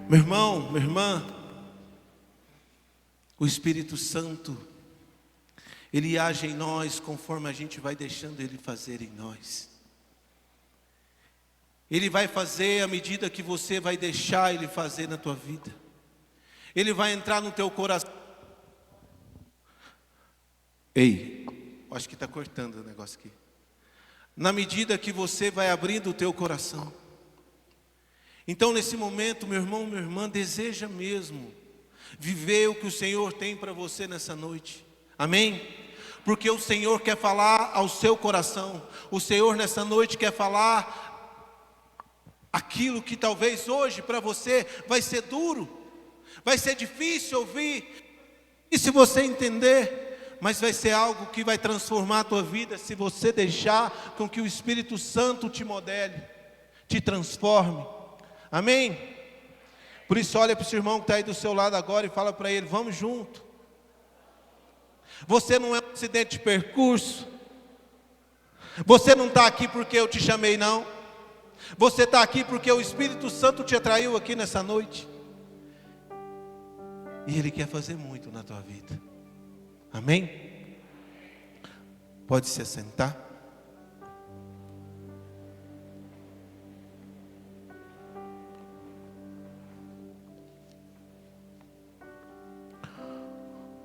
Meu irmão, minha irmã, o Espírito Santo, Ele age em nós conforme a gente vai deixando Ele fazer em nós. Ele vai fazer à medida que você vai deixar Ele fazer na tua vida. Ele vai entrar no teu coração. Ei, acho que está cortando o negócio aqui. Na medida que você vai abrindo o teu coração. Então nesse momento, meu irmão, minha irmã, deseja mesmo viver o que o Senhor tem para você nessa noite. Amém? Porque o Senhor quer falar ao seu coração. O Senhor nessa noite quer falar aquilo que talvez hoje para você vai ser duro, vai ser difícil ouvir, e se você entender, mas vai ser algo que vai transformar a tua vida, se você deixar com que o Espírito Santo te modele, te transforme. Amém? Por isso olha para o seu irmão que está aí do seu lado agora e fala para ele: vamos junto. Você não é um acidente de percurso. Você não está aqui porque eu te chamei, não. Você está aqui porque o Espírito Santo te atraiu aqui nessa noite. E Ele quer fazer muito na tua vida. Amém? Pode se assentar.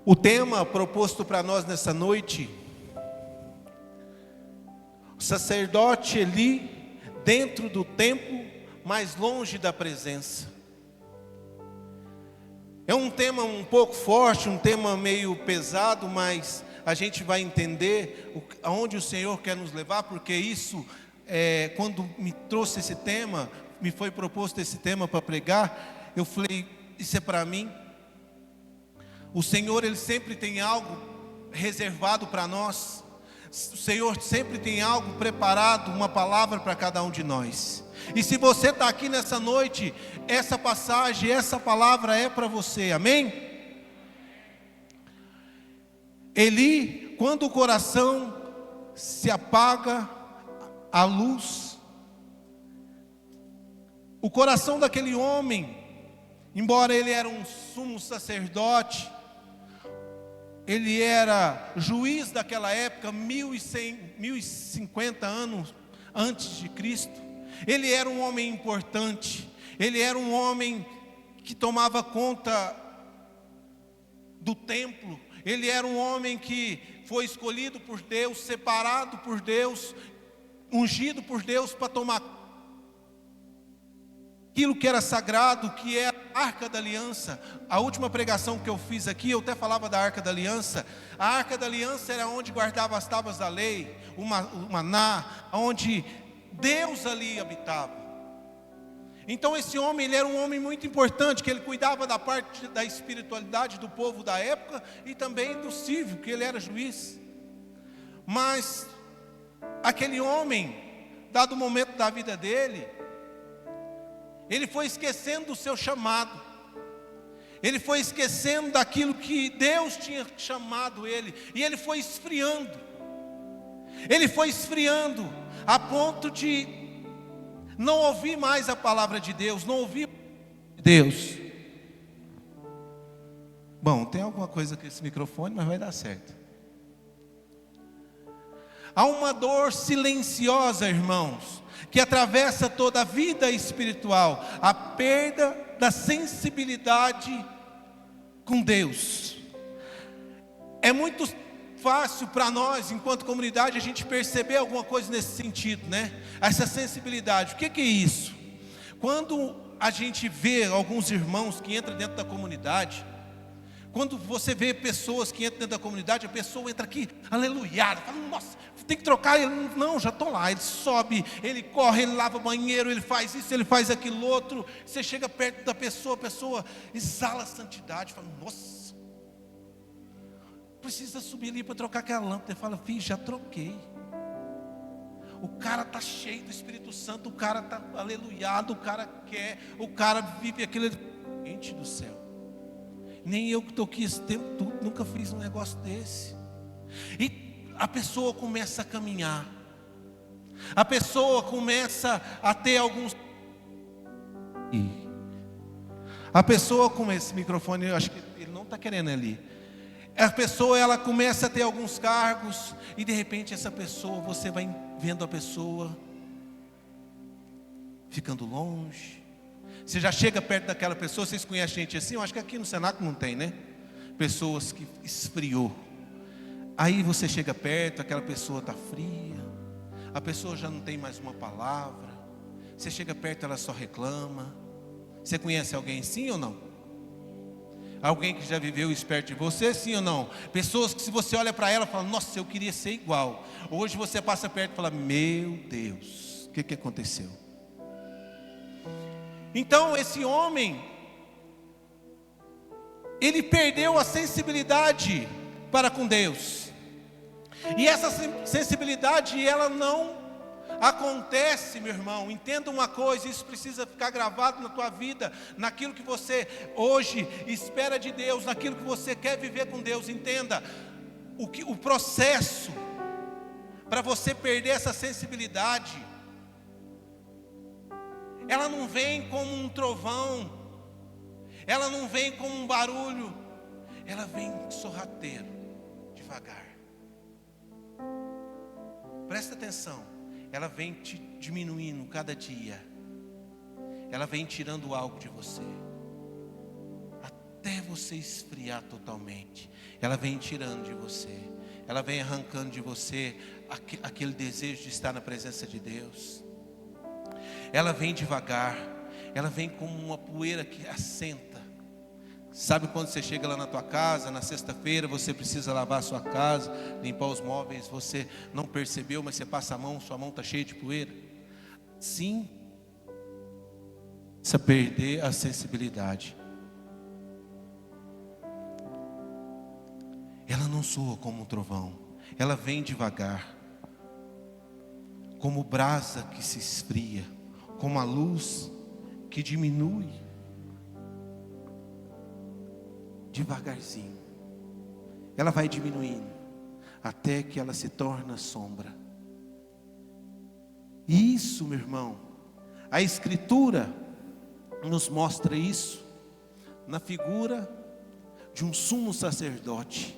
O tema proposto para nós nessa noite: o sacerdote Eli dentro do templo, mais longe da presença. É um tema um pouco forte, um tema meio pesado, mas a gente vai entender aonde o Senhor quer nos levar, porque isso, quando me trouxe esse tema, me foi proposto esse tema para pregar, eu falei: isso é para mim. O Senhor, Ele sempre tem algo reservado para nós. O Senhor sempre tem algo preparado, uma palavra para cada um de nós. E se você está aqui nessa noite, essa passagem, essa palavra é para você, amém? Eli, quando o coração se apaga, a luz, o coração daquele homem, embora ele era um sumo sacerdote, ele era juiz daquela época, 1050 anos antes de Cristo. Ele era um homem importante. Ele era um homem que tomava conta do templo. Ele era um homem que foi escolhido por Deus, separado por Deus, ungido por Deus para tomar aquilo que era sagrado, que é a Arca da Aliança. A última pregação que eu fiz aqui, eu até falava da Arca da Aliança. A Arca da Aliança era onde guardava as tábuas da lei, o maná, onde Deus ali habitava. Então esse homem, ele era um homem muito importante, que ele cuidava da parte da espiritualidade do povo da época e também do civil, que ele era juiz. Mas aquele homem, dado o momento da vida dele, ele foi esquecendo do seu chamado. Ele foi esquecendo daquilo que Deus tinha chamado ele. E ele foi esfriando. Ele foi esfriando a ponto de não ouvir mais a palavra de Deus, não ouvir Deus. Bom, tem alguma coisa com esse microfone, mas vai dar certo. Há uma dor silenciosa, irmãos, que atravessa toda a vida espiritual, a perda da sensibilidade com Deus. É muito fácil para nós, enquanto comunidade, a gente perceber alguma coisa nesse sentido, né? Essa sensibilidade. O que é isso? Quando a gente vê alguns irmãos que entram dentro da comunidade, quando você vê pessoas que entram dentro da comunidade, a pessoa entra aqui, aleluiada, fala: nossa, tem que trocar. Ele, não, já estou lá. Ele sobe, ele corre, ele lava banheiro, ele faz isso, ele faz aquilo outro. Você chega perto da pessoa, a pessoa exala a santidade, fala: nossa, precisa subir ali para trocar aquela lâmpada. Ele fala: filho, já troquei. O cara está cheio do Espírito Santo, o cara está aleluiado, o cara quer, o cara vive aquele. Gente do céu, nem eu que estou aqui esse tempo todo, nunca fiz um negócio desse. E a pessoa começa a caminhar, a pessoa começa a ter alguns. A pessoa com esse microfone, eu acho que ele não está querendo ali. A pessoa, ela começa a ter alguns cargos, e de repente essa pessoa, você vai vendo a pessoa ficando longe. Você já chega perto daquela pessoa, vocês conhecem gente assim? Eu acho que aqui no Senac não tem, né? Pessoas que esfriou. Aí você chega perto, aquela pessoa está fria, a pessoa já não tem mais uma palavra. Você chega perto, ela só reclama. Você conhece alguém sim ou não? Alguém que já viveu isso perto de você, sim ou não? Pessoas que se você olha para ela, fala, nossa, eu queria ser igual. Hoje você passa perto e fala, meu Deus, o que aconteceu? Então esse homem, ele perdeu a sensibilidade para com Deus. E essa sensibilidade, ela não acontece, meu irmão. Entenda uma coisa, isso precisa ficar gravado na tua vida, naquilo que você hoje espera de Deus, naquilo que você quer viver com Deus. Entenda, o processo para você perder essa sensibilidade, ela não vem como um trovão, ela não vem como um barulho, ela vem sorrateiro, devagar. Presta atenção, ela vem te diminuindo cada dia, ela vem tirando algo de você, até você esfriar totalmente. Ela vem tirando de você, ela vem arrancando de você aquele desejo de estar na presença de Deus. Ela vem devagar, ela vem como uma poeira que assenta. Sabe quando você chega lá na tua casa, na sexta-feira, você precisa lavar a sua casa, limpar os móveis, você não percebeu, mas você passa a mão, sua mão está cheia de poeira? Sim, precisa perder a sensibilidade. Ela não soa como um trovão, ela vem devagar, como brasa que se esfria, como a luz que diminui. Devagarzinho, ela vai diminuindo, até que ela se torna sombra. E isso, meu irmão, a Escritura nos mostra isso, na figura de um sumo sacerdote,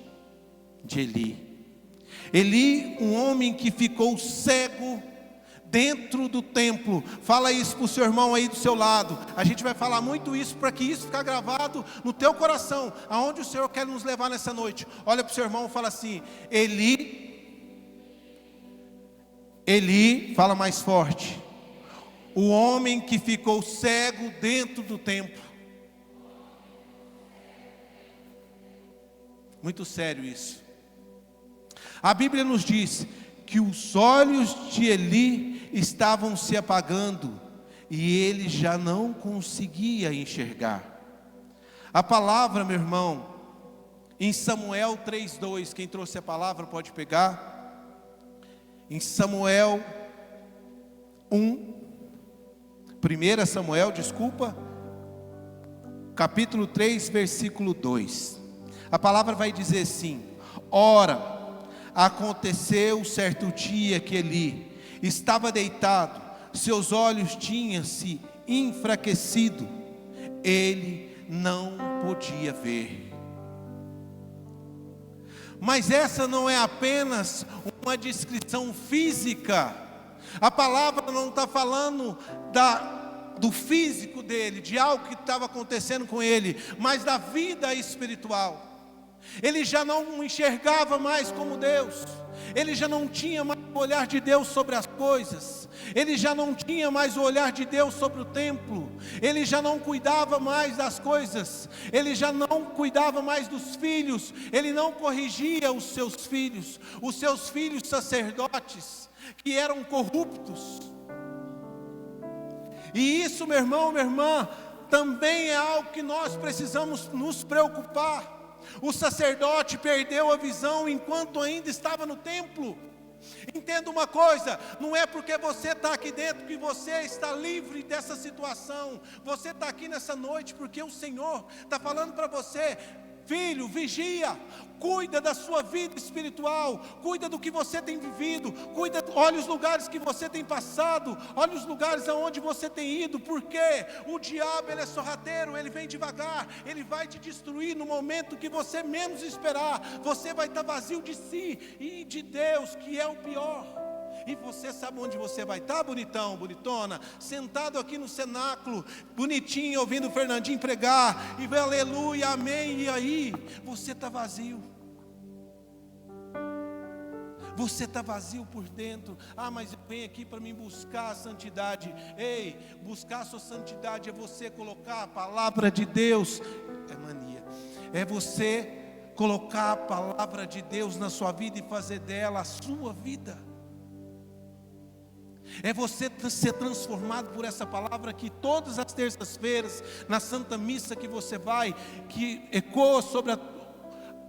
de Eli. Eli, um homem que ficou cego dentro do templo. Fala isso para o seu irmão aí do seu lado. A gente vai falar muito isso, para que isso fique gravado no teu coração, aonde o Senhor quer nos levar nessa noite. Olha para o seu irmão e fala assim: Eli, fala mais forte, o homem que ficou cego dentro do templo. Muito sério isso. A Bíblia nos diz que os olhos de Eli estavam se apagando e ele já não conseguia enxergar. A palavra, meu irmão, em Samuel 3:2, quem trouxe a palavra pode pegar. Em Samuel 1 Samuel, capítulo 3, versículo 2. A palavra vai dizer assim: ora, aconteceu certo dia que Eli estava deitado, seus olhos tinham se enfraquecido, ele não podia ver. Mas essa não é apenas uma descrição física. A palavra não está falando do físico dele, de algo que estava acontecendo com ele, mas da vida espiritual. Ele já não enxergava mais como Deus, ele já não tinha mais o olhar de Deus sobre as coisas, ele já não tinha mais o olhar de Deus sobre o templo, ele já não cuidava mais das coisas, ele já não cuidava mais dos filhos, ele não corrigia os seus filhos sacerdotes, que eram corruptos. E isso, meu irmão, minha irmã, também é algo que nós precisamos nos preocupar. O sacerdote perdeu a visão enquanto ainda estava no templo. Entenda uma coisa, não é porque você está aqui dentro que você está livre dessa situação. Você está aqui nessa noite porque o Senhor está falando para você: Filho, vigia, cuida da sua vida espiritual, cuida do que você tem vivido, olha os lugares que você tem passado, olha os lugares aonde você tem ido, porque o diabo, ele é sorrateiro, ele vem devagar, ele vai te destruir no momento que você menos esperar. Você vai estar vazio de si e de Deus, que é o pior. E você sabe onde você vai estar, bonitão, bonitona? Sentado aqui no cenáculo, bonitinho, ouvindo o Fernandinho pregar, e aleluia, amém, e aí, você está vazio. Você está vazio por dentro. Mas eu venho aqui para me buscar a santidade. Ei, buscar a sua santidade é você colocar a palavra de Deus. É mania. É você colocar a palavra de Deus na sua vida e fazer dela a sua vida. É você ser transformado por essa palavra que todas as terças-feiras, na Santa Missa que você vai, que ecoa sobre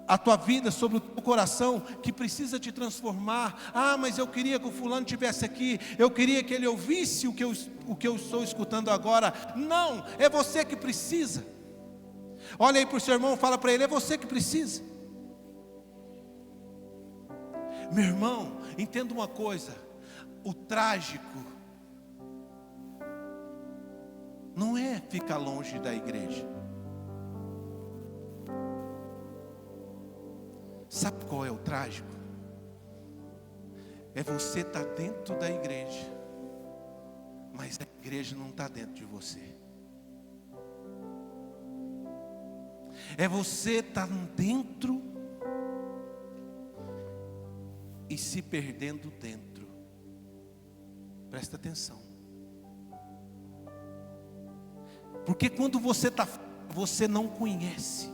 a tua vida, sobre o teu coração, que precisa te transformar. Mas eu queria que o fulano estivesse aqui, eu queria que ele ouvisse o que eu estou escutando agora. Não, é você que precisa. Olha aí para o seu irmão, fala para ele, é você que precisa. Meu irmão, entenda uma coisa, o trágico não é ficar longe da igreja. Sabe qual é o trágico? É você estar dentro da igreja, mas a igreja não está dentro de você. É você estar dentro e se perdendo dentro. Presta atenção. Porque quando você está, você não conhece.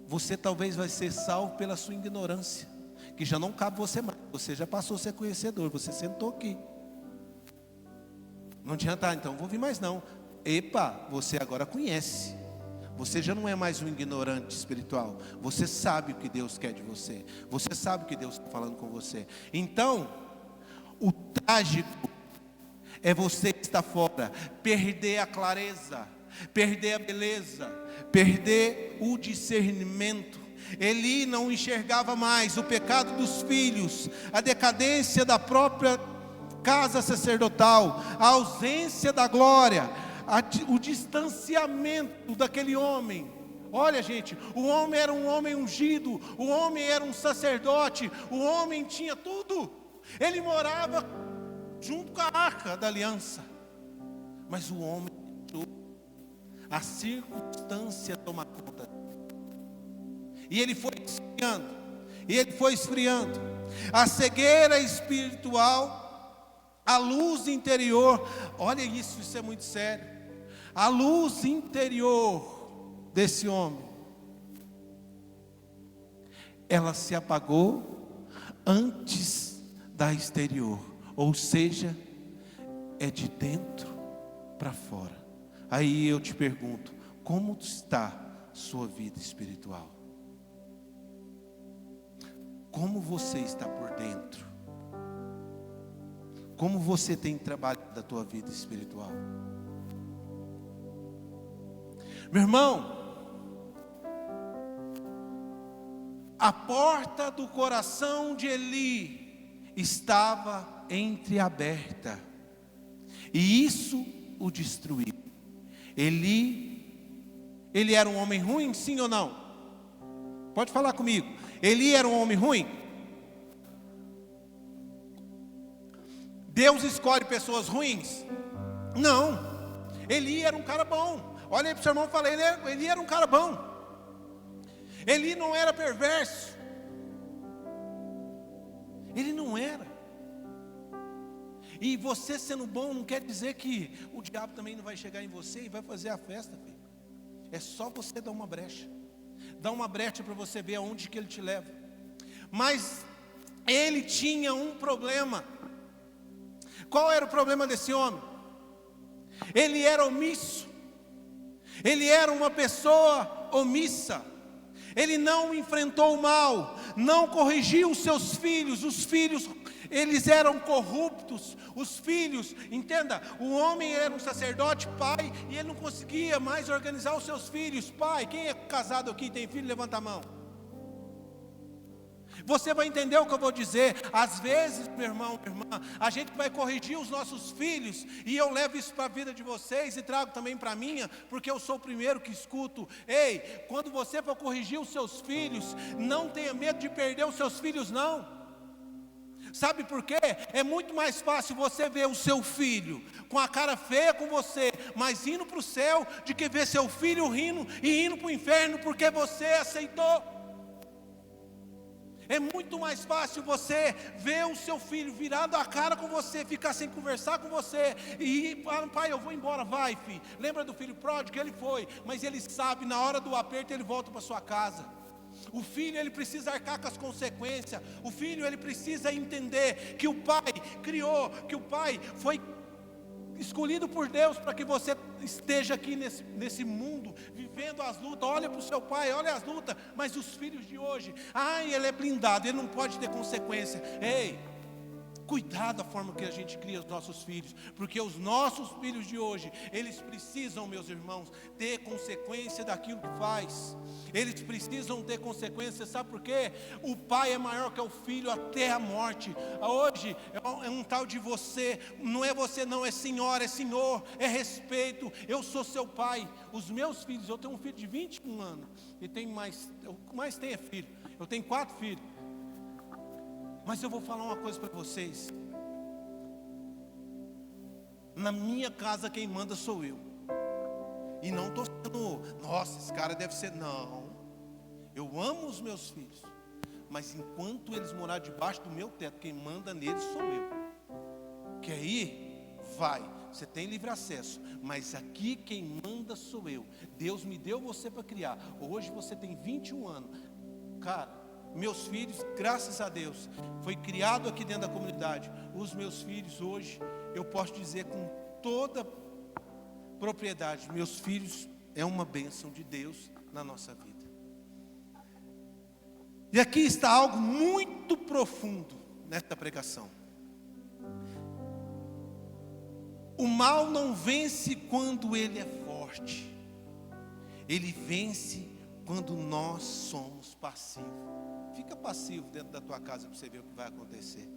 Você talvez vai ser salvo pela sua ignorância, que já não cabe você mais. Você já passou a ser conhecedor, você sentou aqui. Não adianta, então vou vir mais não. Epa, você agora conhece. Você já não é mais um ignorante espiritual. Você sabe o que Deus quer de você. Você sabe o que Deus está falando com você. Então, o trágico é você que está fora, perder a clareza, perder a beleza, perder o discernimento. Eli não enxergava mais o pecado dos filhos, a decadência da própria casa sacerdotal, a ausência da glória, o distanciamento daquele homem. Olha, gente, o homem era um homem ungido, o homem era um sacerdote, o homem tinha tudo. Ele morava junto com a arca da aliança, mas o homem deixou a circunstância tomar conta. E ele foi esfriando, e ele foi esfriando. A cegueira espiritual, a luz interior, olha isso é muito sério. A luz interior desse homem, ela se apagou antes da exterior, ou seja, é de dentro para fora. Aí eu te pergunto, como está sua vida espiritual? Como você está por dentro? Como você tem trabalhado da tua vida espiritual? Meu irmão, a porta do coração de Eli estava entreaberta, e isso o destruiu. Ele era um homem ruim, sim ou não? Pode falar comigo. Eli era um homem ruim? Deus escolhe pessoas ruins? Não. Eli era um cara bom. Olha aí para o seu irmão e fala, Eli era um cara bom. Eli não era perverso. Ele não era. E você sendo bom não quer dizer que o diabo também não vai chegar em você e vai fazer a festa, filho. É só você dar uma brecha. Dá uma brecha para você ver aonde que ele te leva. Mas ele tinha um problema. Qual era o problema desse homem? Ele era omisso. Ele era uma pessoa omissa. Ele não enfrentou o mal, não corrigiu os seus filhos. Os filhos Eles eram corruptos, os filhos, entenda, o homem era um sacerdote, pai, e ele não conseguia mais organizar os seus filhos. Pai, quem é casado aqui, tem filho, levanta a mão. Você vai entender o que eu vou dizer. Às vezes, meu irmão, minha irmã, a gente vai corrigir os nossos filhos, e eu levo isso para a vida de vocês, e trago também para a minha, porque eu sou o primeiro que escuto. Ei, quando você for corrigir os seus filhos, não tenha medo de perder os seus filhos, não. Sabe por quê? É muito mais fácil você ver o seu filho com a cara feia com você, mas indo para o céu, de que ver seu filho rindo e indo para o inferno porque você aceitou. É muito mais fácil você ver o seu filho virado a cara com você, ficar sem conversar com você, e pai, eu vou embora, vai filho. Lembra do filho pródigo? Ele foi, mas ele sabe, na hora do aperto ele volta para sua casa. O filho, ele precisa arcar com as consequências. O filho, ele precisa entender que o pai criou, que o pai foi escolhido por Deus para que você esteja aqui nesse mundo, vivendo as lutas. Olha para o seu pai, olha as lutas. Mas os filhos de hoje, ele é blindado, ele não pode ter consequência. Ei, cuidado da forma que a gente cria os nossos filhos, porque os nossos filhos de hoje, eles precisam, meus irmãos, ter consequência daquilo que faz. Eles precisam ter consequência, sabe por quê? O pai é maior que o filho até a morte. Hoje é um tal de você, não é você não, é senhora, é senhor, é respeito. Eu sou seu pai. Os meus filhos, eu tenho um filho de 21 anos, e tem mais, o que mais tem é filho. Eu tenho 4 filhos. Mas eu vou falar uma coisa para vocês. Na minha casa quem manda sou eu. E não estou sendo, nossa, esse cara deve ser, não. Eu amo os meus filhos, mas enquanto eles morarem debaixo do meu teto, quem manda neles sou eu. Quer ir? Vai, você tem livre acesso, mas aqui quem manda sou eu. Deus me deu você para criar. Hoje você tem 21 anos. Cara, meus filhos, graças a Deus, foi criado aqui dentro da comunidade. Os meus filhos hoje, eu posso dizer com toda propriedade, meus filhos é uma bênção de Deus na nossa vida. E aqui está algo muito profundo nesta pregação. O mal não vence quando ele é forte. Ele vence quando nós somos passivos. Fica passivo dentro da tua casa para você ver o que vai acontecer.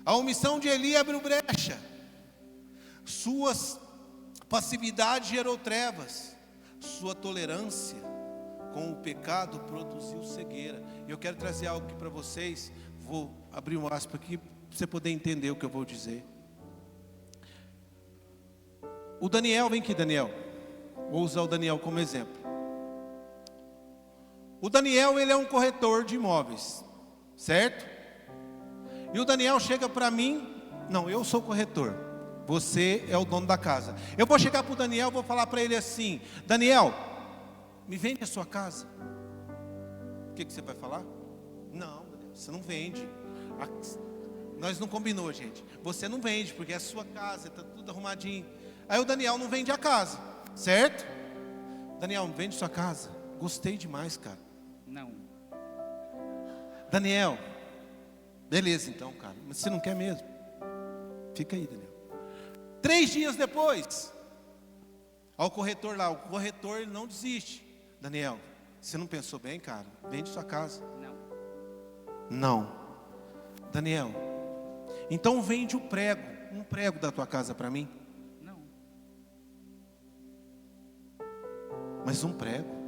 A omissão de Eli abriu brecha. Sua passividade gerou trevas. Sua tolerância com o pecado produziu cegueira. E eu quero trazer algo aqui para vocês. Vou abrir um aspas aqui para você poder entender o que eu vou dizer. O Daniel, vem aqui Daniel. Vou usar o Daniel como exemplo. O Daniel, ele é um corretor de imóveis, certo? E o Daniel chega para mim, não, eu sou corretor, você é o dono da casa. Eu vou chegar para o Daniel, vou falar para ele assim: Daniel, me vende a sua casa. O que você vai falar? Não, você não vende. Nós não combinou, gente. Você não vende, porque é a sua casa, está tudo arrumadinho. Aí o Daniel não vende a casa, certo? Daniel, vende sua casa. Gostei demais, cara. Não. Daniel, beleza então, cara, mas você não quer mesmo? Fica aí, Daniel. 3 dias depois, ao corretor lá, o corretor ele não desiste. Daniel, você não pensou bem, cara? Vende sua casa. Não. Daniel, então vende um prego da tua casa para mim. Não. Mas um prego?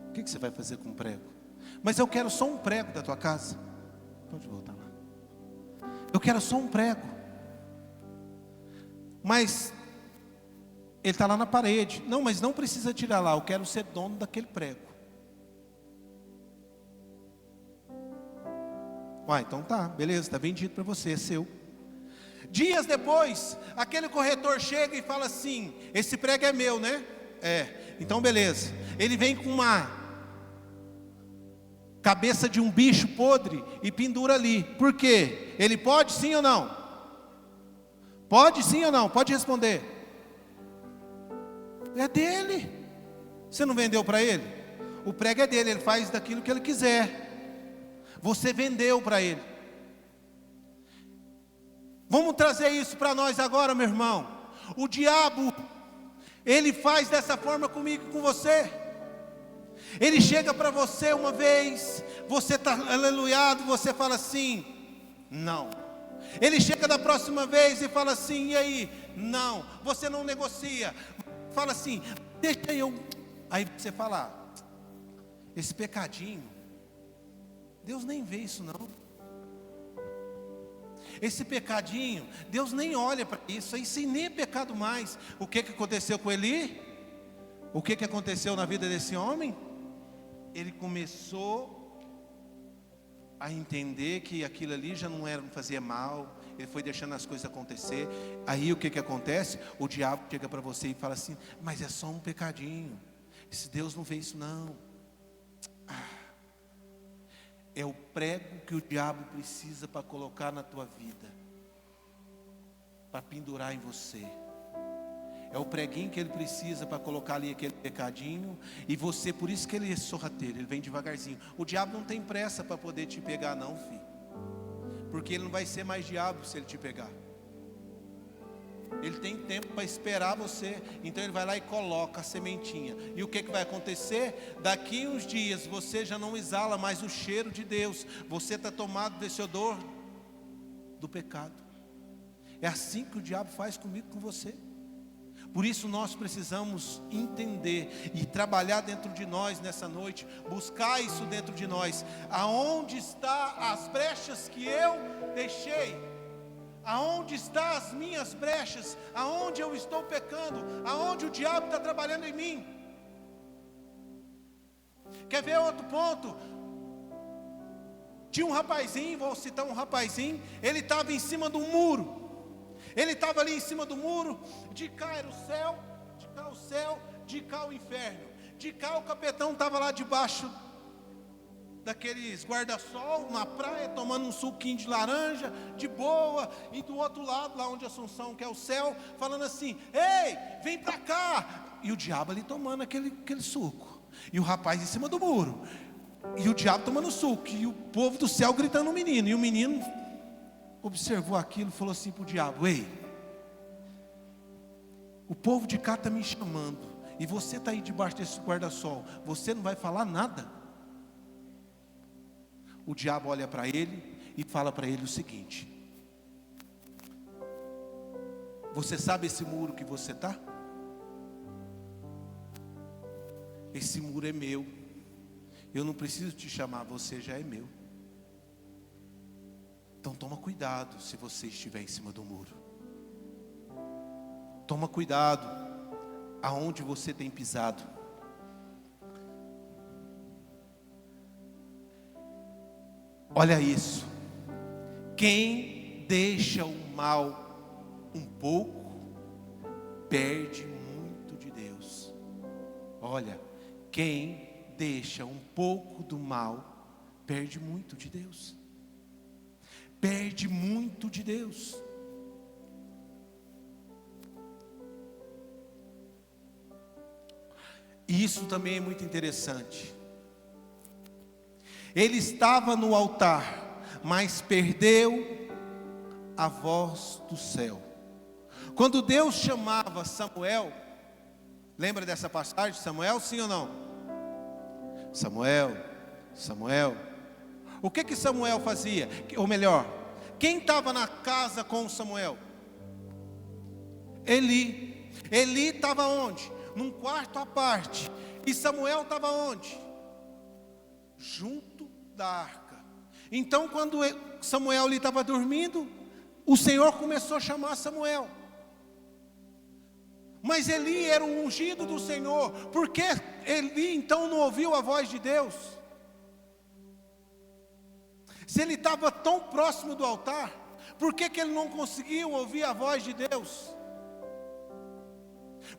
O que você vai fazer com um prego? Mas eu quero só um prego da tua casa. Pode voltar lá. Eu quero só um prego. Mas ele está lá na parede. Não, mas não precisa tirar lá. Eu quero ser dono daquele prego. Então tá, beleza, está vendido para você, é seu. Dias depois, aquele corretor chega e fala assim: esse prego é meu, né? É, então beleza. Ele vem com uma cabeça de um bicho podre e pendura ali. Por quê? Ele pode sim ou não? Pode sim ou não? Pode responder. É dele. Você não vendeu para ele? O prego é dele, ele faz daquilo que ele quiser. Você vendeu para ele. Vamos trazer isso para nós agora, meu irmão. O diabo, ele faz dessa forma comigo e com você. Ele chega para você uma vez, você está aleluiado, você fala assim, não. Ele chega da próxima vez e fala assim, e aí? Não, você não negocia. Fala assim, deixa eu. Aí você fala, esse pecadinho, Deus nem vê isso não. Esse pecadinho, Deus nem olha para isso, isso nem é pecado mais. O que aconteceu com Eli? O que aconteceu na vida desse homem? Ele começou a entender que aquilo ali já não fazia mal. Ele foi deixando as coisas acontecer. Aí o que acontece? O diabo chega para você e fala assim, mas é só um pecadinho, esse Deus não vê isso não. É o prego que o diabo precisa para colocar na tua vida, para pendurar em você. É o preguinho que ele precisa para colocar ali aquele pecadinho. E você, por isso que ele é sorrateiro, ele vem devagarzinho. O diabo não tem pressa para poder te pegar não, filho. Porque ele não vai ser mais diabo se ele te pegar. Ele tem tempo para esperar você. Então ele vai lá e coloca a sementinha. E o que vai acontecer? Daqui uns dias você já não exala mais o cheiro de Deus. Você está tomado desse odor do pecado. É assim que o diabo faz comigo, com você. Por isso nós precisamos entender e trabalhar dentro de nós nessa noite, buscar isso dentro de nós. Aonde estão as brechas que eu deixei? Aonde estão as minhas brechas? Aonde eu estou pecando? Aonde o diabo está trabalhando em mim? Quer ver outro ponto? Tinha um rapazinho, vou citar um rapazinho, ele estava em cima do muro. Ele estava ali em cima do muro, de cá era o céu, de cá o céu, de cá o inferno. De cá o capetão estava lá debaixo daqueles guarda-sol, na praia, tomando um suquinho de laranja, de boa. E do outro lado, lá onde Assunção, que é o céu, falando assim, ei, vem para cá. E o diabo ali tomando aquele suco. E o rapaz em cima do muro. E o diabo tomando suco. E o povo do céu gritando o menino. E o menino observou aquilo e falou assim para o diabo, ei, o povo de cá está me chamando, e você está aí debaixo desse guarda-sol, você não vai falar nada? O diabo olha para ele e fala para ele o seguinte, você sabe esse muro que você está? Esse muro é meu, eu não preciso te chamar, você já é meu. Então toma cuidado se você estiver em cima do muro. Toma cuidado aonde você tem pisado. Olha isso. Quem deixa o mal um pouco, perde muito de Deus. Olha, quem deixa um pouco do mal, perde muito de Deus. Perde muito de Deus. E isso também é muito interessante. Ele estava no altar, mas perdeu a voz do céu. Quando Deus chamava Samuel, lembra dessa passagem, Samuel, sim ou não? Samuel, Samuel. O que Samuel fazia? Ou melhor, quem estava na casa com Samuel? Eli. Eli estava onde? Num quarto à parte. E Samuel estava onde? Junto da arca. Então quando Samuel ali estava dormindo, o Senhor começou a chamar Samuel. Mas Eli era o ungido do Senhor. Por que Eli então não ouviu a voz de Deus? Se ele estava tão próximo do altar, por que ele não conseguiu ouvir a voz de Deus?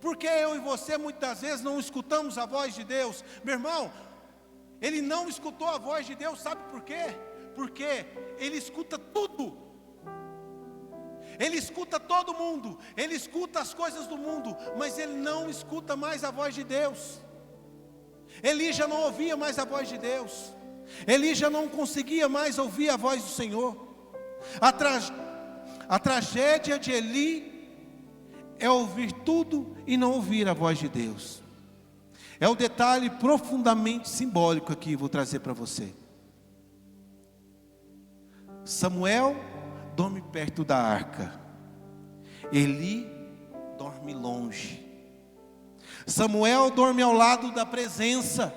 Porque eu e você muitas vezes não escutamos a voz de Deus. Meu irmão, ele não escutou a voz de Deus, sabe por quê? Porque ele escuta tudo. Ele escuta todo mundo, ele escuta as coisas do mundo, mas ele não escuta mais a voz de Deus. Eli já não ouvia mais a voz de Deus. Eli já não conseguia mais ouvir a voz do Senhor. A tragédia de Eli é ouvir tudo e não ouvir a voz de Deus. É o detalhe profundamente simbólico aqui, vou trazer para você. Samuel dorme perto da arca, Eli dorme longe. Samuel dorme ao lado da presença,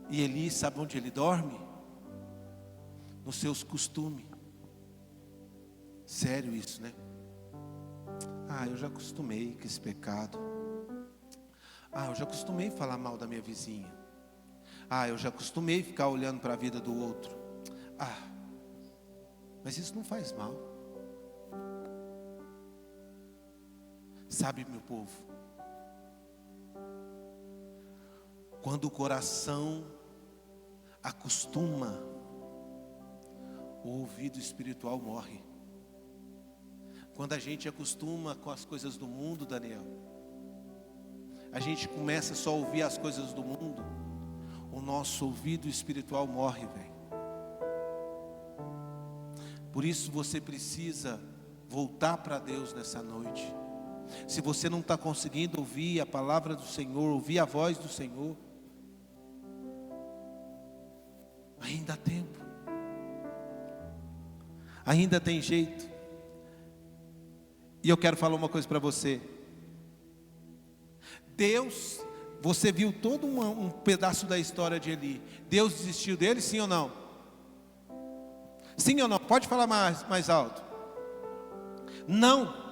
e Eli, sabe onde ele dorme? Nos seus costumes. Sério isso, né? Eu já acostumei com esse pecado. Eu já acostumei falar mal da minha vizinha. Eu já acostumei ficar olhando para a vida do outro. Mas isso não faz mal. Sabe, meu povo, quando o coração acostuma, o ouvido espiritual morre. Quando a gente acostuma com as coisas do mundo, Daniel, a gente começa só a ouvir as coisas do mundo, o nosso ouvido espiritual morre, velho. Por isso você precisa voltar para Deus nessa noite. Se você não está conseguindo ouvir a palavra do Senhor, ouvir a voz do Senhor, ainda há tempo, ainda tem jeito. E eu quero falar uma coisa para você. Deus, você viu todo um pedaço da história de Eli. Deus desistiu dele, sim ou não? Sim ou não? Pode falar mais alto. Não.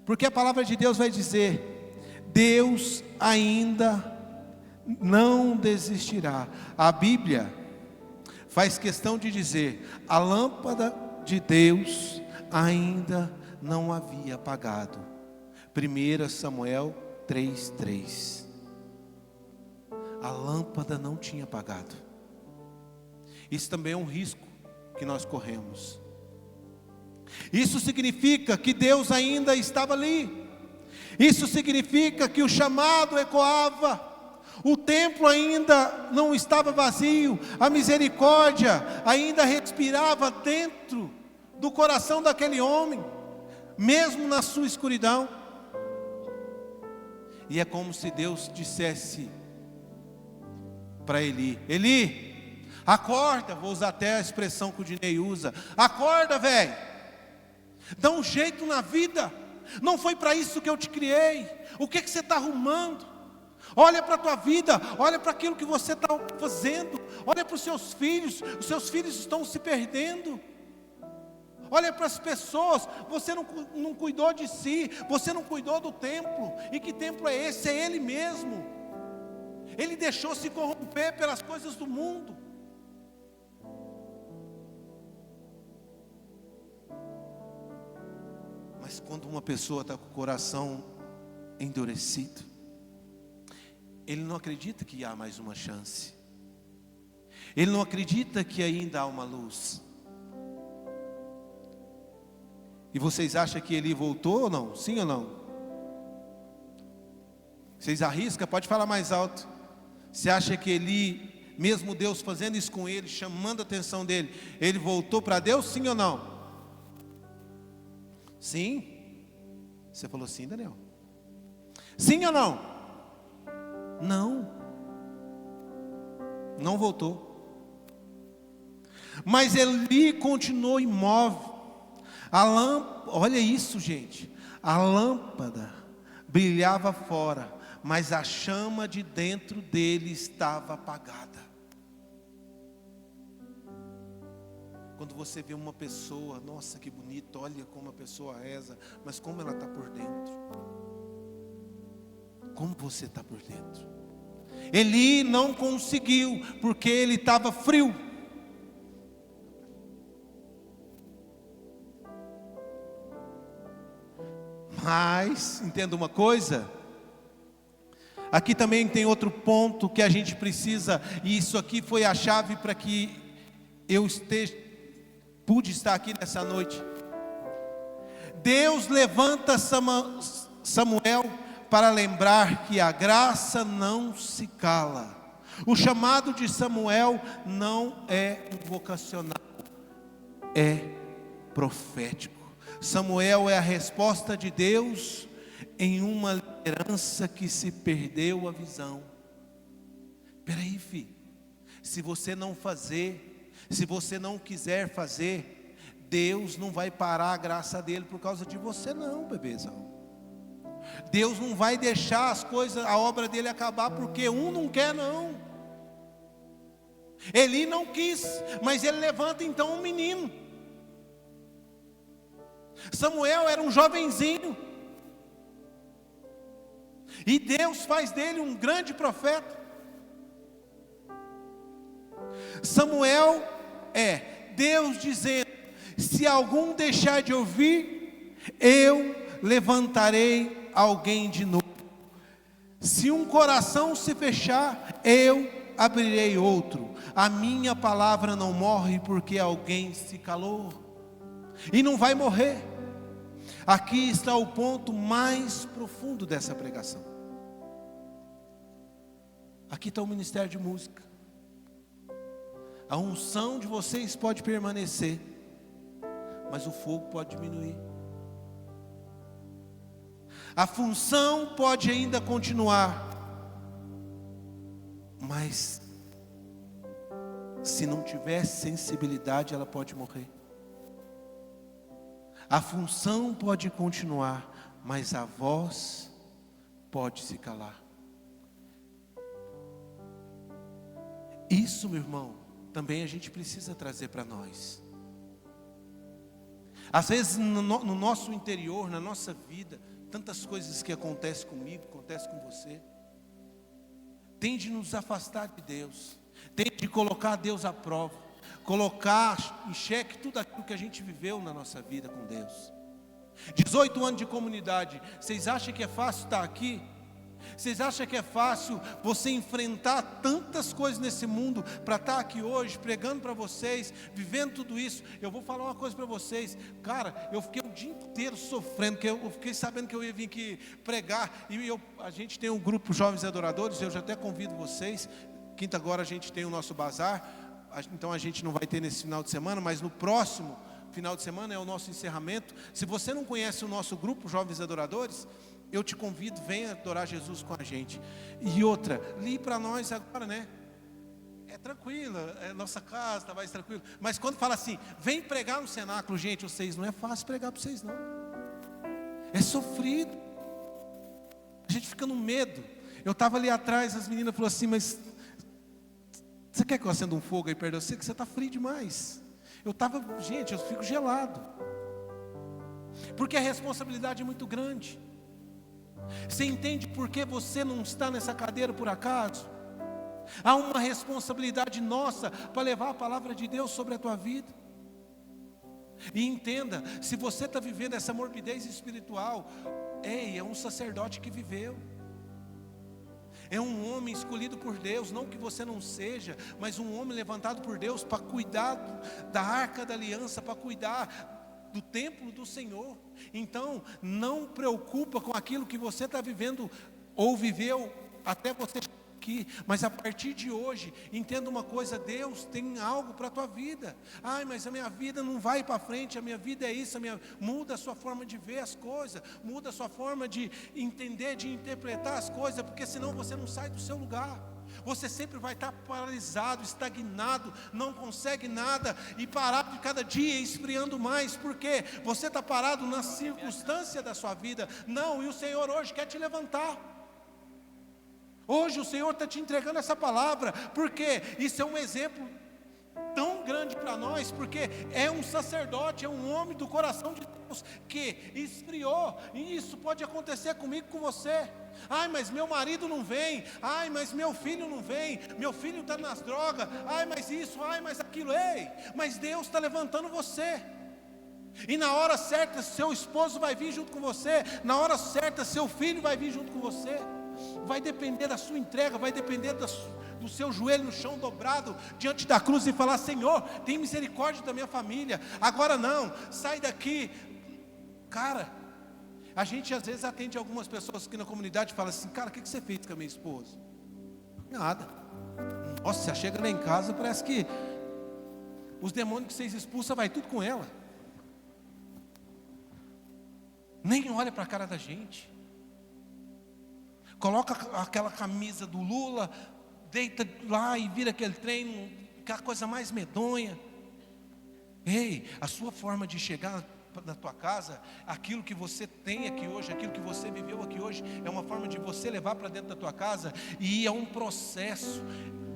Porque a palavra de Deus vai dizer: Deus ainda não desistirá. A Bíblia faz questão de dizer: a lâmpada de Deus ainda não havia apagado. 1 Samuel 3:3. A lâmpada não tinha apagado. Isso também é um risco que nós corremos. Isso significa que Deus ainda estava ali. Isso significa que o chamado ecoava. O templo ainda não estava vazio. A misericórdia ainda respirava dentro do coração daquele homem, mesmo na sua escuridão. E é como se Deus dissesse para Eli: Eli, acorda. Vou usar até a expressão que o Dinei usa: acorda, velho. Dá um jeito na vida. Não foi para isso que eu te criei. O que você está arrumando? Olha para a tua vida. Olha para aquilo que você está fazendo. Olha para os seus filhos. Os seus filhos estão se perdendo. Olha para as pessoas. Você não cuidou de si. Você não cuidou do templo. E que templo é esse? É Ele mesmo. Ele deixou se corromper pelas coisas do mundo. Mas quando uma pessoa está com o coração endurecido, ele não acredita que há mais uma chance. Ele não acredita que ainda há uma luz. E vocês acham que ele voltou ou não? Sim ou não? Vocês arriscam? Pode falar mais alto. Você acha que ele, mesmo Deus fazendo isso com ele, chamando a atenção dele, ele voltou para Deus? Sim ou não? Sim? Você falou sim, Daniel? Sim ou não? Não. Não voltou. Mas Eli continuou imóvel. Olha isso, gente. A lâmpada brilhava fora, mas a chama de dentro dele estava apagada. Quando você vê uma pessoa, nossa, que bonito, olha como a pessoa reza, mas como ela está por dentro? Como você está por dentro? Eli não conseguiu, porque ele estava frio. Mas, entenda uma coisa, aqui também tem outro ponto que a gente precisa, e isso aqui foi a chave para que eu pude estar aqui nessa noite. Deus levanta Samuel para lembrar que a graça não se cala. O chamado de Samuel não é um vocacional, é profético. Samuel é a resposta de Deus em uma liderança que se perdeu a visão. Peraí, filho, se você não fazer, se você não quiser fazer, Deus não vai parar a graça dele por causa de você não, bebezão. Deus não vai deixar as coisas, a obra dele acabar porque um não quer não. Eli não quis, mas ele levanta então um menino. Samuel era um jovenzinho, e Deus faz dele um grande profeta. Samuel é Deus dizendo: se algum deixar de ouvir, eu levantarei alguém de novo. Se um coração se fechar, eu abrirei outro. A minha palavra não morre porque alguém se calou, e não vai morrer. Aqui está o ponto mais profundo dessa pregação. Aqui está o ministério de música. A unção de vocês pode permanecer, mas o fogo pode diminuir. A função pode ainda continuar, mas se não tiver sensibilidade, ela pode morrer. A função pode continuar, mas a voz pode se calar. Isso, meu irmão, também a gente precisa trazer para nós. Às vezes no nosso interior, na nossa vida, tantas coisas que acontecem comigo, acontecem com você, tem de nos afastar de Deus, tem de colocar Deus à prova, colocar em xeque tudo aquilo que a gente viveu na nossa vida com Deus. 18 anos de comunidade, vocês acham que é fácil estar aqui? Vocês acham que é fácil você enfrentar tantas coisas nesse mundo para estar aqui hoje, pregando para vocês, vivendo tudo isso? Eu vou falar uma coisa para vocês, cara, eu fiquei o dia inteiro sofrendo, porque eu fiquei sabendo que eu ia vir aqui pregar, e a gente tem um grupo Jovens Adoradores, eu já até convido vocês. Quinta agora a gente tem o nosso bazar, então a gente não vai ter nesse final de semana, mas no próximo final de semana é o nosso encerramento. Se você não conhece o nosso grupo Jovens Adoradores, eu te convido, venha adorar Jesus com a gente. E outra, li para nós agora, né? É tranquilo, é nossa casa, está mais tranquilo. Mas quando fala assim, vem pregar no cenáculo, gente, vocês, não é fácil pregar para vocês não. É sofrido. A gente fica no medo. Eu estava ali atrás, as meninas falaram assim, mas você quer que eu acenda um fogo aí perto de você? Que você está frio demais. Gente, eu fico gelado. Porque a responsabilidade é muito grande. Você entende por que você não está nessa cadeira por acaso? Há uma responsabilidade nossa para levar a palavra de Deus sobre a tua vida. E entenda, se você está vivendo essa morbidez espiritual, é um sacerdote que viveu. É um homem escolhido por Deus, não que você não seja, mas um homem levantado por Deus para cuidar da arca da aliança, para cuidar do templo do Senhor. Então, não preocupa com aquilo que você está vivendo ou viveu até você chegar aqui, mas a partir de hoje, entenda uma coisa: Deus tem algo para a tua vida. Ai, mas a minha vida não vai para frente, a minha vida é isso, muda a sua forma de ver as coisas, muda a sua forma de entender, de interpretar as coisas, porque senão você não sai do seu lugar. Você sempre vai estar paralisado, estagnado, não consegue nada, e parado de cada dia, esfriando mais, porque você está parado na circunstância da sua vida. Não, e o Senhor hoje quer te levantar. Hoje o Senhor está te entregando essa palavra, porque isso é um exemplo tão grande para nós, porque é um sacerdote, é um homem do coração de Deus, que esfriou, e isso pode acontecer comigo, com você. Ai, mas meu marido não vem, ai, mas meu filho não vem, meu filho está nas drogas, ai, mas isso, ai, mas aquilo. Ei, mas Deus está levantando você, e na hora certa seu esposo vai vir junto com você, na hora certa seu filho vai vir junto com você. Vai depender da sua entrega, vai depender do seu joelho no chão dobrado diante da cruz e falar: Senhor, tem misericórdia da minha família. Agora não, sai daqui. Cara, a gente às vezes atende algumas pessoas aqui na comunidade e fala assim: cara, o que você fez com a minha esposa? Nada. Nossa, você chega lá em casa, parece que Os demônios que vocês expulsam, vai tudo com ela. Nem olha para a cara da gente. Coloca aquela camisa do Lula, deita lá e vira aquele treino, aquela coisa mais medonha. Ei, a sua forma de chegar na tua casa, aquilo que você tem aqui hoje, aquilo que você viveu aqui hoje, é uma forma de você levar para dentro da tua casa, e é um processo.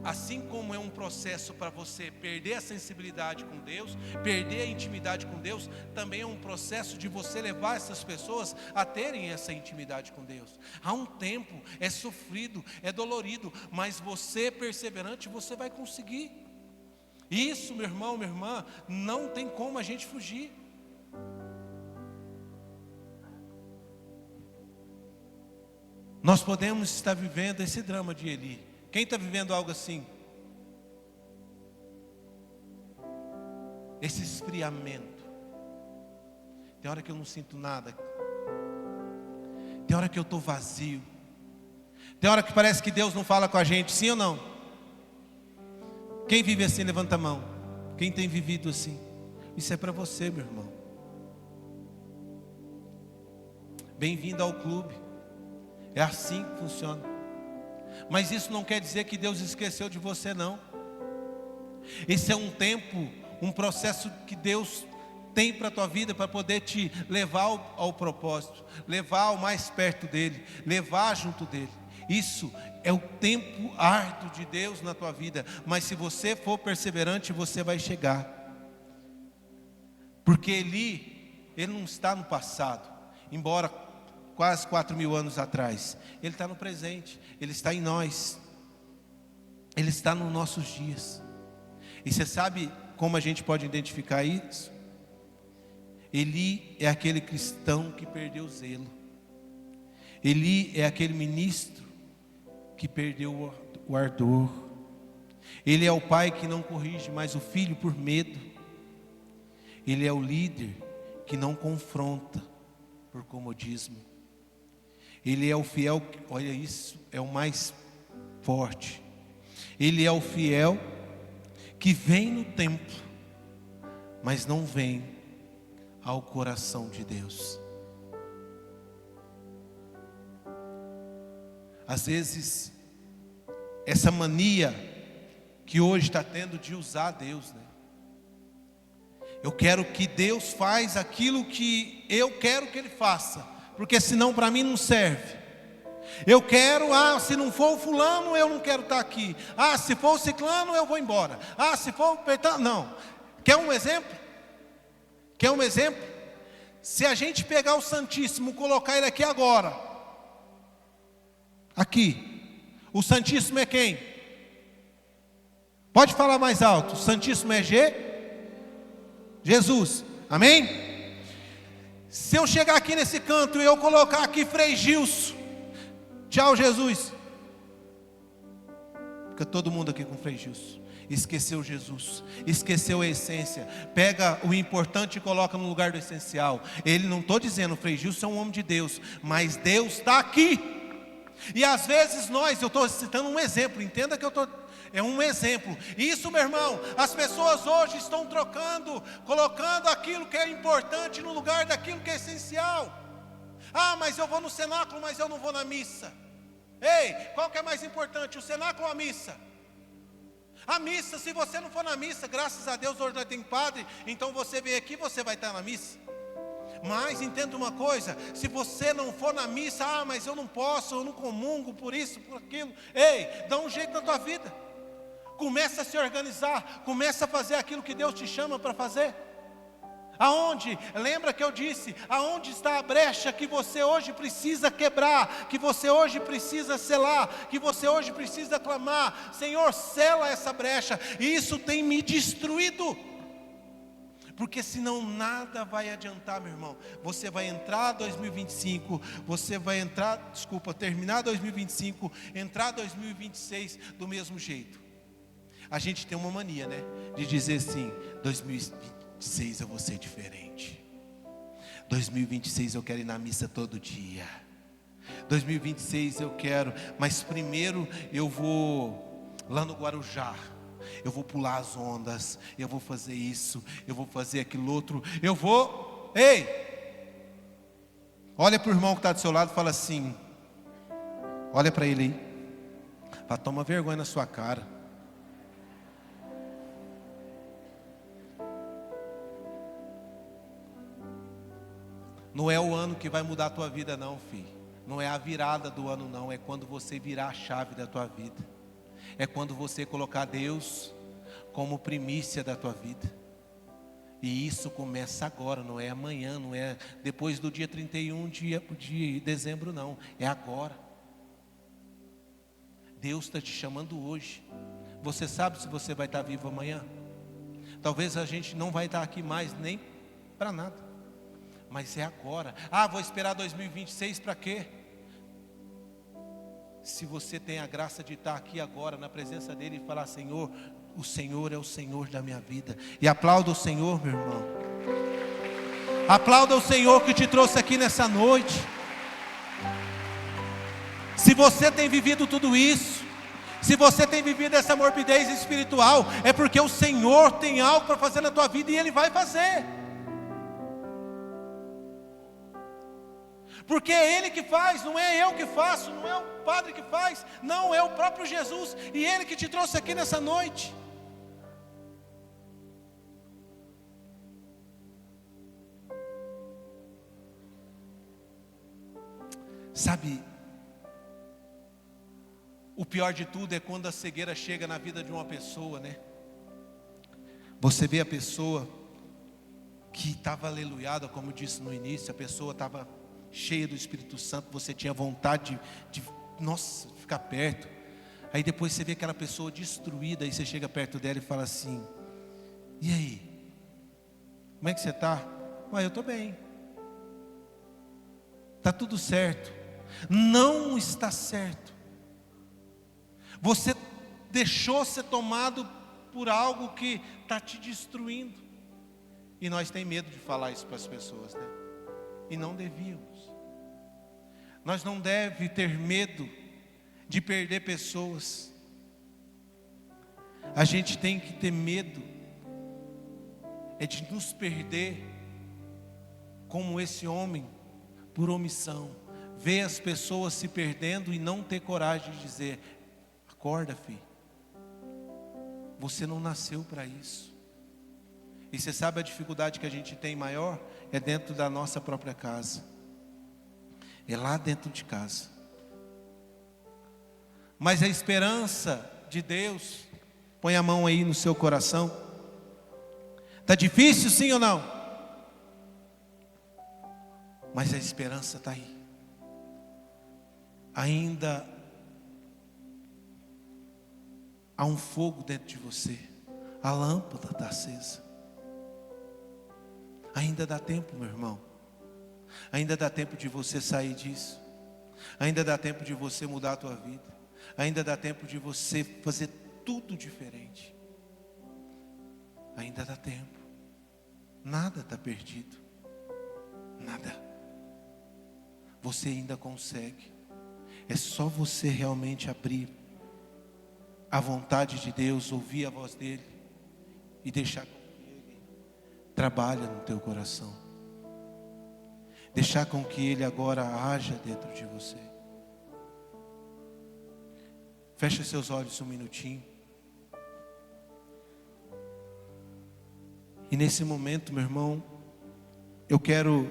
Assim como é um processo para você perder a sensibilidade com Deus, perder a intimidade com Deus, também é um processo de você levar essas pessoas a terem essa intimidade com Deus. Há um tempo, é sofrido, é dolorido, mas você perseverante, você vai conseguir. Isso, meu irmão, minha irmã, não tem como a gente fugir. Nós podemos estar vivendo esse drama de Eli. Quem está vivendo algo assim? Esse esfriamento. Tem hora que eu não sinto nada. Tem hora que eu estou vazio. Tem hora que parece que Deus não fala com a gente, sim ou não? Quem vive assim, levanta a mão. Quem tem vivido assim? Isso é para você, meu irmão. Bem-vindo ao clube. É assim que funciona. Mas isso não quer dizer que Deus esqueceu de você, não. Esse é um tempo, um processo que Deus tem para a tua vida, para poder te levar ao propósito, levar ao mais perto dEle, levar junto dEle. Isso é o tempo árduo de Deus na tua vida. Mas se você for perseverante, você vai chegar. Porque ele não está no passado, embora quase 4.000 anos atrás. Ele está no presente, Ele está em nós, Ele está nos nossos dias. E você sabe como a gente pode identificar isso? Eli é aquele cristão que perdeu o zelo. Eli é aquele ministro que perdeu o ardor. Ele é o pai que não corrige mais o filho por medo. Ele é o líder que não confronta por comodismo. Ele é o fiel, olha isso, é o mais forte. Ele é o fiel que vem no templo, mas não vem ao coração de Deus. Às vezes, essa mania que hoje está tendo de usar Deus, né? Eu quero que Deus faz aquilo que eu quero que Ele faça, porque senão para mim não serve. Eu quero, se não for o fulano, eu não quero estar aqui. Se for o ciclano, eu vou embora. Se for o petano, não. Quer um exemplo? Quer um exemplo? Se a gente pegar o Santíssimo, colocar ele aqui agora. Aqui. O Santíssimo é quem? Pode falar mais alto. O Santíssimo é Jesus. Amém? Se eu chegar aqui nesse canto e eu colocar aqui Frei Gilson, tchau Jesus. Fica todo mundo aqui com Frei Gilson. Esqueceu Jesus, esqueceu a essência. Pega o importante e coloca no lugar do essencial. Ele, não estou dizendo, Frei Gilson é um homem de Deus, mas Deus está aqui. E às vezes eu estou citando um exemplo, entenda que é um exemplo. Isso, meu irmão, as pessoas hoje estão trocando, colocando aquilo que é importante no lugar daquilo que é essencial. Mas eu vou no cenáculo, mas eu não vou na missa. Ei, qual que é mais importante, o cenáculo ou a missa? A missa, se você não for na missa, graças a Deus hoje nós temos padre, então você vem aqui, você vai estar na missa. Mas entenda uma coisa, se você não for na missa, mas eu não posso, eu não comungo por isso, por aquilo. Ei, dá um jeito na tua vida. Começa a se organizar, começa a fazer aquilo que Deus te chama para fazer. Aonde? Lembra que eu disse, aonde está a brecha que você hoje precisa quebrar, que você hoje precisa selar, que você hoje precisa clamar, Senhor, sela essa brecha. E isso tem me destruído. Porque senão nada vai adiantar, meu irmão. Você vai entrar 2025, terminar 2025, entrar 2026 do mesmo jeito. A gente tem uma mania, né? De dizer assim, 2026 eu vou ser diferente. 2026 eu quero ir na missa todo dia. 2026 eu quero, mas primeiro eu vou lá no Guarujá. Eu vou pular as ondas, eu vou fazer isso, eu vou fazer aquilo outro, eu vou... Ei! Olha para o irmão que está do seu lado e fala assim, olha para ele aí, fala, toma vergonha na sua cara. Não é o ano que vai mudar a tua vida não, filho. Não é a virada do ano não, é quando você virar a chave da tua vida. É quando você colocar Deus como primícia da tua vida. E isso começa agora, não é amanhã, não é depois do dia 31 de dezembro não, é agora. Deus está te chamando hoje. Você sabe se você vai estar vivo amanhã? Talvez a gente não vai estar aqui mais nem para nada. Mas é agora. Ah, vou esperar 2026 para quê? Se você tem a graça de estar aqui agora na presença dele e falar, Senhor, o Senhor é o Senhor da minha vida. E aplauda o Senhor, meu irmão. Aplauda o Senhor que te trouxe aqui nessa noite. Se você tem vivido tudo isso, se você tem vivido essa morbidez espiritual, é porque o Senhor tem algo para fazer na tua vida e Ele vai fazer. Porque é Ele que faz, não é eu que faço, não é o Padre que faz, não, é o próprio Jesus, e Ele que te trouxe aqui nessa noite. Sabe, o pior de tudo é quando a cegueira chega na vida de uma pessoa, né? Você vê a pessoa que estava aleluiada, como eu disse no início, a pessoa estava cheia do Espírito Santo, você tinha vontade de ficar perto. Aí depois você vê aquela pessoa destruída, aí você chega perto dela e fala assim, e aí? Como é que você está? Eu estou bem. Está tudo certo. Não está certo. Você deixou ser tomado por algo que está te destruindo. E nós temos medo de falar isso para as pessoas, né? E não devíamos. Nós não devemos ter medo de perder pessoas. A gente tem que ter medo de nos perder, como esse homem, por omissão. Ver as pessoas se perdendo e não ter coragem de dizer, acorda, filho. Você não nasceu para isso. E você sabe a dificuldade que a gente tem maior? É dentro da nossa própria casa. É lá dentro de casa. Mas a esperança de Deus, põe a mão aí no seu coração. Está difícil, sim ou não? Mas a esperança está aí. Ainda há um fogo dentro de você. A lâmpada está acesa. Ainda dá tempo, meu irmão. Ainda dá tempo de você sair disso. Ainda dá tempo de você mudar a tua vida. Ainda dá tempo de você fazer tudo diferente. Ainda dá tempo. Nada está perdido. Nada. Você ainda consegue. É só você realmente abrir a vontade de Deus, ouvir a voz dEle e deixar com que Ele trabalhe no teu coração. Deixar com que Ele agora haja dentro de você. Feche seus olhos um minutinho. E nesse momento, meu irmão, eu quero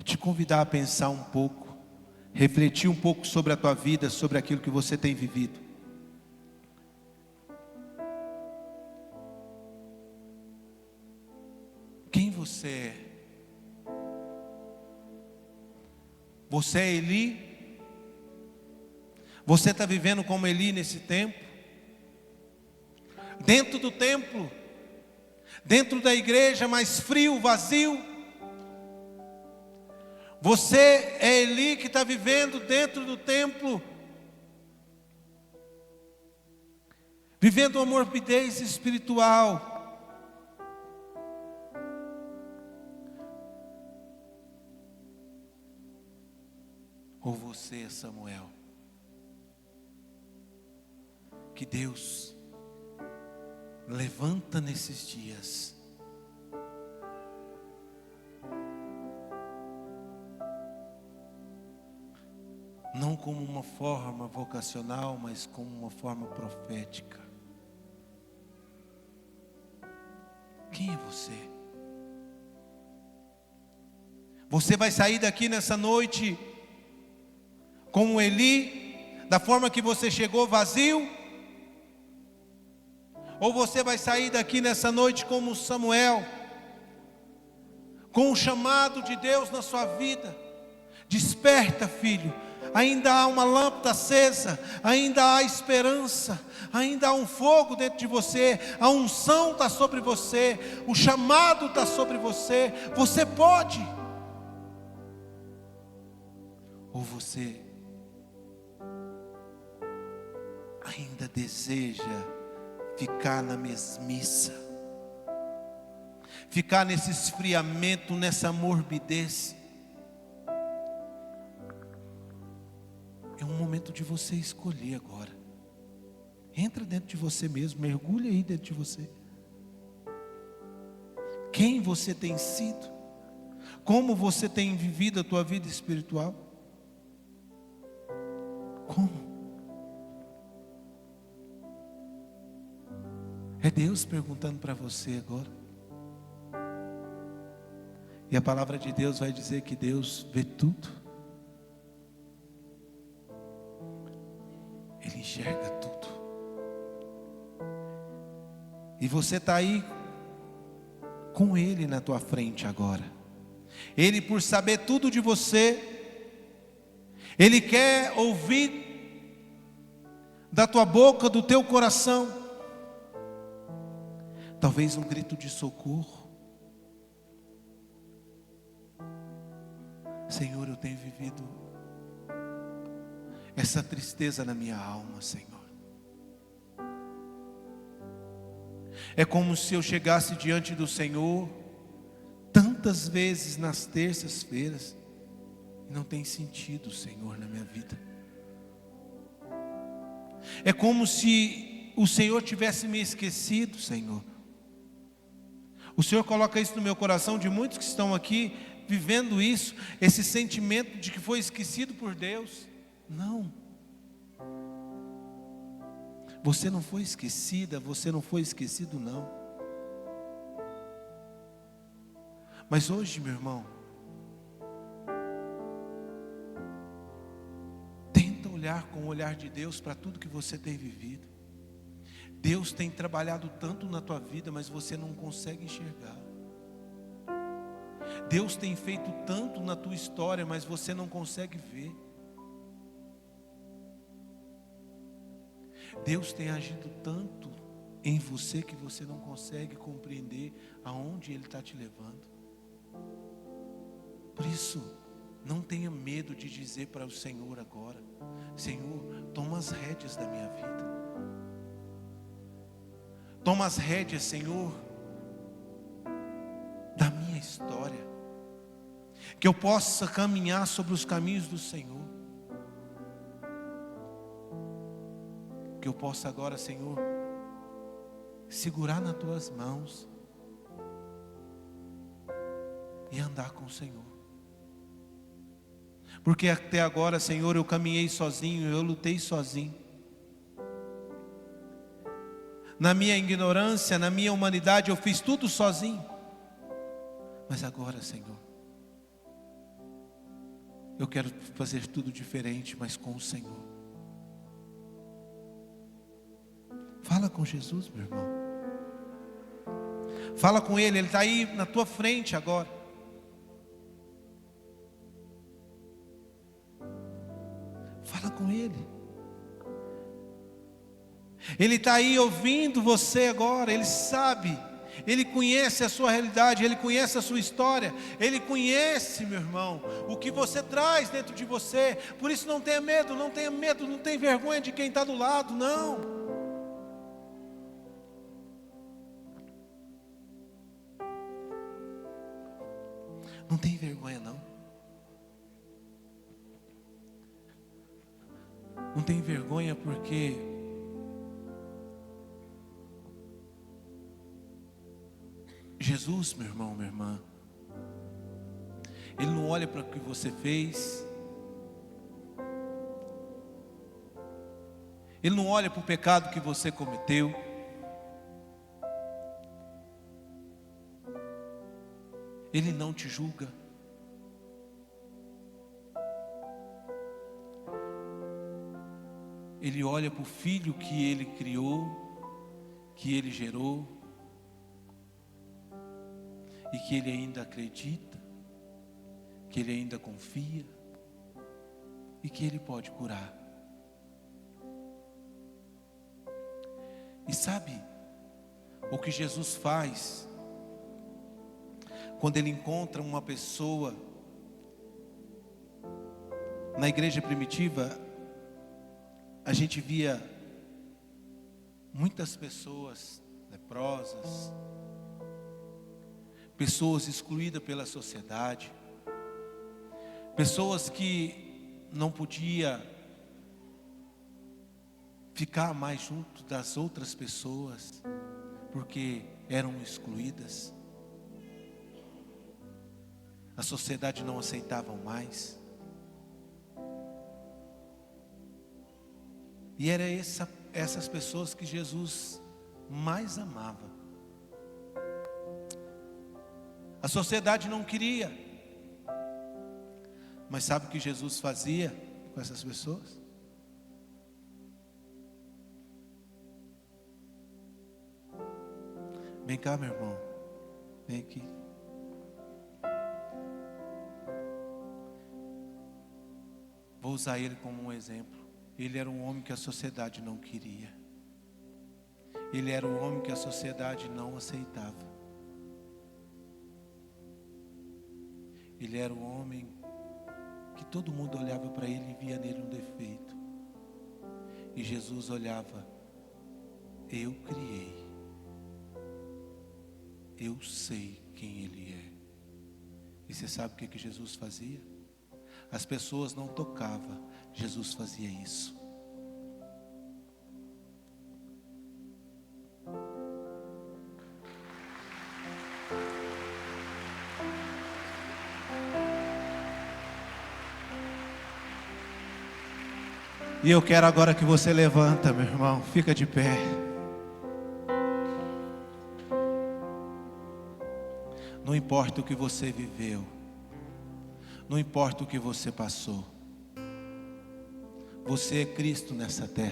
te convidar a pensar um pouco, refletir um pouco sobre a tua vida, sobre aquilo que você tem vivido. Quem você é? Você é Eli? Você está vivendo como Eli nesse tempo? Dentro do templo? Dentro da igreja, mais frio, vazio? Você é Eli que está vivendo dentro do templo? Vivendo uma morbidez espiritual? Ou você, Samuel, que Deus levanta nesses dias. Não como uma forma vocacional, mas como uma forma profética. Quem é você? Você vai sair daqui nessa noite como Eli, da forma que você chegou, vazio? Ou você vai sair daqui nessa noite como Samuel, com o chamado de Deus na sua vida? Desperta, filho. Ainda há uma lâmpada acesa, ainda há esperança, ainda há um fogo dentro de você, a unção está sobre você, o chamado está sobre você. Você pode. Ou você ainda deseja ficar na mesmice, ficar nesse esfriamento, nessa morbidez? É um momento de você escolher agora. Entra dentro de você mesmo, mergulha aí dentro de você. Quem você tem sido? Como você tem vivido a tua vida espiritual? Como? É Deus perguntando para você agora. E a palavra de Deus vai dizer que Deus vê tudo. Ele enxerga tudo. E você está aí com Ele na tua frente agora. Ele, por saber tudo de você, Ele quer ouvir da tua boca, do teu coração, talvez um grito de socorro. Senhor, eu tenho vivido essa tristeza na minha alma, Senhor. É como se eu chegasse diante do Senhor tantas vezes nas terças-feiras e não tem sentido, Senhor, na minha vida. É como se o Senhor tivesse me esquecido, Senhor. O Senhor coloca isso no meu coração, de muitos que estão aqui vivendo isso, esse sentimento de que foi esquecido por Deus. Não. Você não foi esquecida, você não foi esquecido, não. Mas hoje, meu irmão, tenta olhar com o olhar de Deus para tudo que você tem vivido. Deus tem trabalhado tanto na tua vida, mas você não consegue enxergar. Deus tem feito tanto na tua história, mas você não consegue ver. Deus tem agido tanto em você que você não consegue compreender aonde Ele está te levando. Por isso, não tenha medo de dizer para o Senhor agora: Senhor, toma as rédeas da minha vida. Toma as rédeas, Senhor, da minha história. Que eu possa caminhar sobre os caminhos do Senhor. Que eu possa agora, Senhor, segurar nas tuas mãos e andar com o Senhor. Porque até agora, Senhor, eu caminhei sozinho, eu lutei sozinho. Na minha ignorância, na minha humanidade, eu fiz tudo sozinho. Mas agora, Senhor, eu quero fazer tudo diferente, mas com o Senhor. Fala com Jesus, meu irmão. Fala com Ele, Ele está aí na tua frente agora. Fala com Ele. Ele está aí ouvindo você agora. Ele sabe, Ele conhece a sua realidade, Ele conhece a sua história, Ele conhece, meu irmão, o que você traz dentro de você. Por isso não tenha medo, não tenha medo, não tenha vergonha de quem está do lado, não. Não tem vergonha, não. Não tem vergonha porque Jesus, meu irmão, minha irmã, Ele não olha para o que você fez, Ele não olha para o pecado que você cometeu, Ele não te julga. Ele olha para o filho que Ele criou, que Ele gerou, e que Ele ainda acredita, que Ele ainda confia, e que Ele pode curar. E sabe o que Jesus faz quando Ele encontra uma pessoa? Na igreja primitiva, a gente via muitas pessoas leprosas, pessoas excluídas pela sociedade, pessoas que não podiam ficar mais junto das outras pessoas, porque eram excluídas. A sociedade não aceitava mais. E era essas pessoas que Jesus mais amava. A sociedade não queria. Mas sabe o que Jesus fazia com essas pessoas? Vem cá, meu irmão. Vem aqui. Vou usar ele como um exemplo. Ele era um homem que a sociedade não queria. Ele era um homem que a sociedade não aceitava. Ele era um homem que todo mundo olhava para ele e via nele um defeito. E Jesus olhava: eu criei. Eu sei quem Ele é. E você sabe o que Jesus fazia? As pessoas não tocavam, Jesus fazia isso. E eu quero agora que você levanta, meu irmão, fica de pé. Não importa o que você viveu, não importa o que você passou, você é Cristo nessa terra.